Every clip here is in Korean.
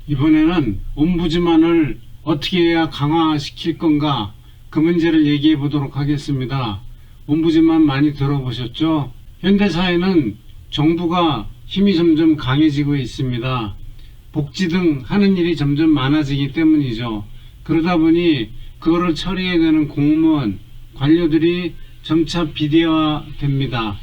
이번에는 옴부즈만을 어떻게 해야 강화시킬 건가, 그 문제를 얘기해 보도록 하겠습니다. 옴부즈만 많이 들어보셨죠? 현대사회는 정부가 힘이 점점 강해지고 있습니다. 복지 등 하는 일이 점점 많아지기 때문이죠. 그러다 보니 그거를 처리해야 되는 공무원, 관료들이 점차 비대화됩니다.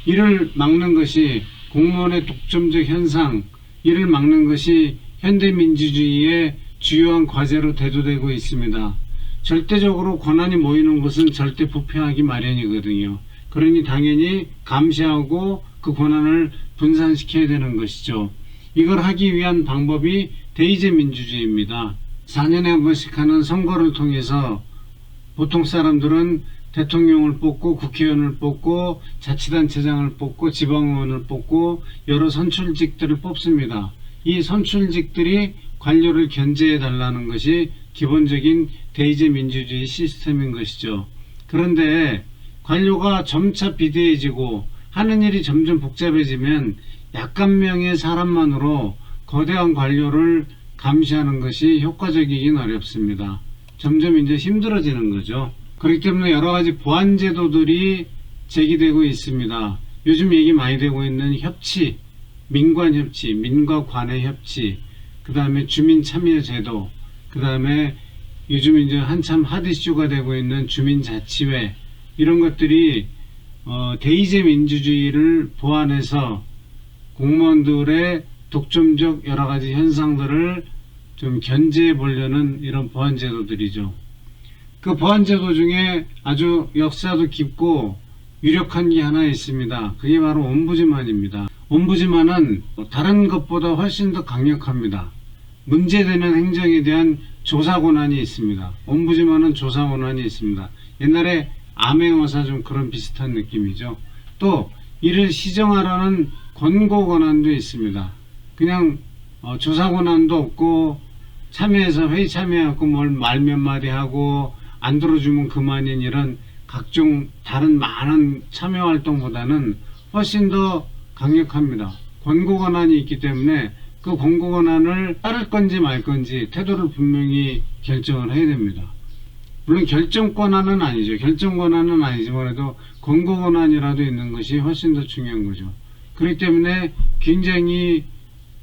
이를 막는 것이 공무원의 독점적 현상, 이를 막는 것이 현대민주주의의 주요한 과제로 대두되고 있습니다. 절대적으로 권한이 모이는 곳은 절대 부패하기 마련이거든요. 그러니 당연히 감시하고 그 권한을 분산시켜야 되는 것이죠. 이걸 하기 위한 방법이 대의제 민주주의입니다. 4년에 한 번씩 하는 선거를 통해서 보통 사람들은 대통령을 뽑고 국회의원을 뽑고 자치단체장을 뽑고 지방의원을 뽑고 여러 선출직들을 뽑습니다. 이 선출직들이 관료를 견제해 달라는 것이 기본적인 대의제 민주주의 시스템인 것이죠. 그런데 관료가 점차 비대해지고 하는 일이 점점 복잡해지면 약간 명의 사람만으로 거대한 관료를 감시하는 것이 효과적이긴 어렵습니다. 점점 이제 힘들어지는 거죠. 그렇기 때문에 여러 가지 보완 제도들이 제기되고 있습니다. 요즘 얘기 많이 되고 있는 협치, 민관협치, 민과 관의 협치, 그 다음에 주민참여제도, 그 다음에 요즘 이제 한참 핫 이슈가 되고 있는 주민자치회, 이런 것들이 대의제 민주주의를 보완해서 공무원들의 독점적 여러 가지 현상들을 좀 견제해 보려는 이런 보완 제도들이죠. 그 보완 제도 중에 아주 역사도 깊고 유력한 게 하나 있습니다. 그게 바로 옴부즈만입니다. 옴부즈만은 다른 것보다 훨씬 더 강력합니다. 문제되는 행정에 대한 조사 권한이 있습니다. 옴부즈만은 조사 권한이 있습니다. 옛날에 암행어사 좀 그런 비슷한 느낌이죠. 또 이를 시정하라는 권고 권한도 있습니다. 그냥 조사 권한도 없고 참여해서 회의 참여해갖고 뭘 말 몇 마디 하고 안 들어주면 그만인 이런 각종 다른 많은 참여 활동보다는 훨씬 더 강력합니다. 권고 권한이 있기 때문에 그 권고 권한을 따를 건지 말 건지 태도를 분명히 결정을 해야 됩니다. 물론 결정 권한은 아니죠. 결정 권한은 아니지만도 권고 권한이라도 있는 것이 훨씬 더 중요한 거죠. 그렇기 때문에 굉장히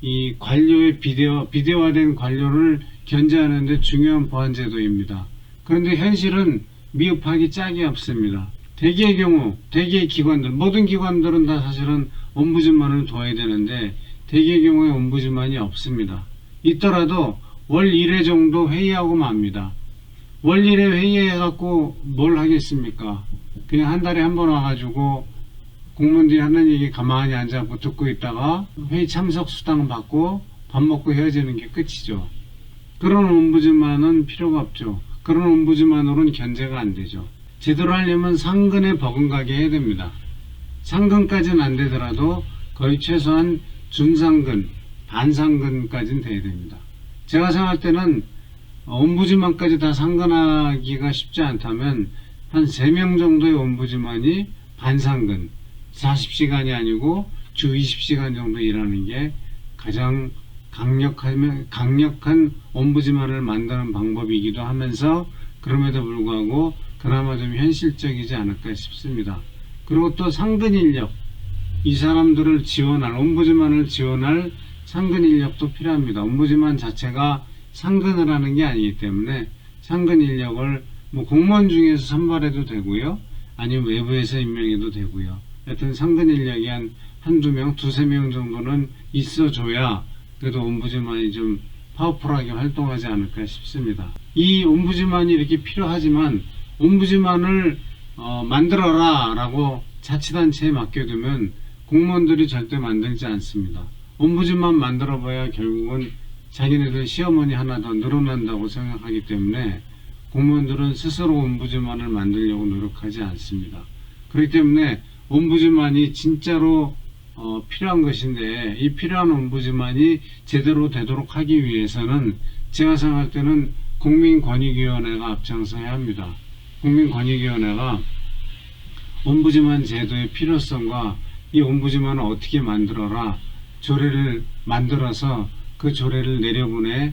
이 관료의 비대화된 관료를 견제하는 데 중요한 보완 제도입니다. 그런데 현실은 미흡하기 짝이 없습니다. 대개의 경우, 대개의 기관들, 모든 기관들은 다 사실은 옴부즈만을 둬야 되는데 대개의 경우에 옴부즈만이 없습니다. 있더라도 월 1회 정도 회의하고 맙니다. 월 1회 회의해갖고 뭘 하겠습니까? 그냥 한 달에 한 번 와가지고 공무원들이 하는 얘기 가만히 앉아서 듣고 있다가 회의 참석 수당 받고 밥 먹고 헤어지는 게 끝이죠. 그런 옴부즈만은 필요가 없죠. 그런 옴부즈만으로는 견제가 안 되죠. 제대로 하려면 상근에 버금가게 해야 됩니다. 상근까지는 안 되더라도 거의 최소한 준상근, 반상근까지는 돼야 됩니다. 제가 생각할 때는 옴부즈만까지 다 상근하기가 쉽지 않다면 한 3명 정도의 옴부즈만이 반상근, 40시간이 아니고 주 20시간 정도 일하는 게 가장 강력한 옴부즈만을 만드는 방법이기도 하면서 그럼에도 불구하고 그나마 좀 현실적이지 않을까 싶습니다. 그리고 또 상근 인력, 이 사람들을 지원할, 옴부즈만을 지원할 상근 인력도 필요합니다. 옴부즈만 자체가 상근을 하는 게 아니기 때문에 상근 인력을 뭐 공무원 중에서 선발해도 되고요, 아니면 외부에서 임명해도 되고요. 하여튼 상근 인력이 한두 명, 두세 명 정도는 있어줘야 그래도 옴부즈만이 좀 파워풀하게 활동하지 않을까 싶습니다. 이 옴부즈만이 이렇게 필요하지만 옴부즈만을 만들어라 라고 자치단체에 맡겨두면 공무원들이 절대 만들지 않습니다. 옴부즈만 만들어봐야 결국은 자기네들 시어머니 하나 더 늘어난다고 생각하기 때문에 공무원들은 스스로 옴부즈만을 만들려고 노력하지 않습니다. 그렇기 때문에 옴부즈만이 진짜로 필요한 것인데, 이 필요한 옴부즈만이 제대로 되도록 하기 위해서는 제가 생각할 때는 국민권익위원회가 앞장서야 합니다. 국민권익위원회가 옴부즈만 제도의 필요성과 이 옴부즈만을 어떻게 만들어라, 조례를 만들어서 그 조례를 내려보내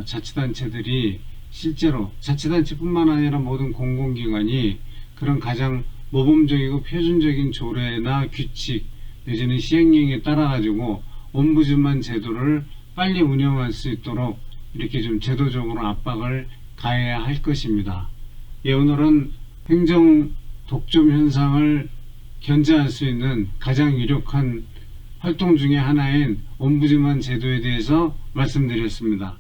자치단체들이 실제로 자치단체뿐만 아니라 모든 공공기관이 그런 가장 모범적이고 표준적인 조례나 규칙 내지는 시행령에 따라 가지고 옴부즈만 제도를 빨리 운영할 수 있도록 이렇게 좀 제도적으로 압박을 가해야 할 것입니다. 예, 오늘은 행정 독점 현상을 견제할 수 있는 가장 유력한 활동 중에 하나인 옴부즈만 제도에 대해서 말씀드렸습니다.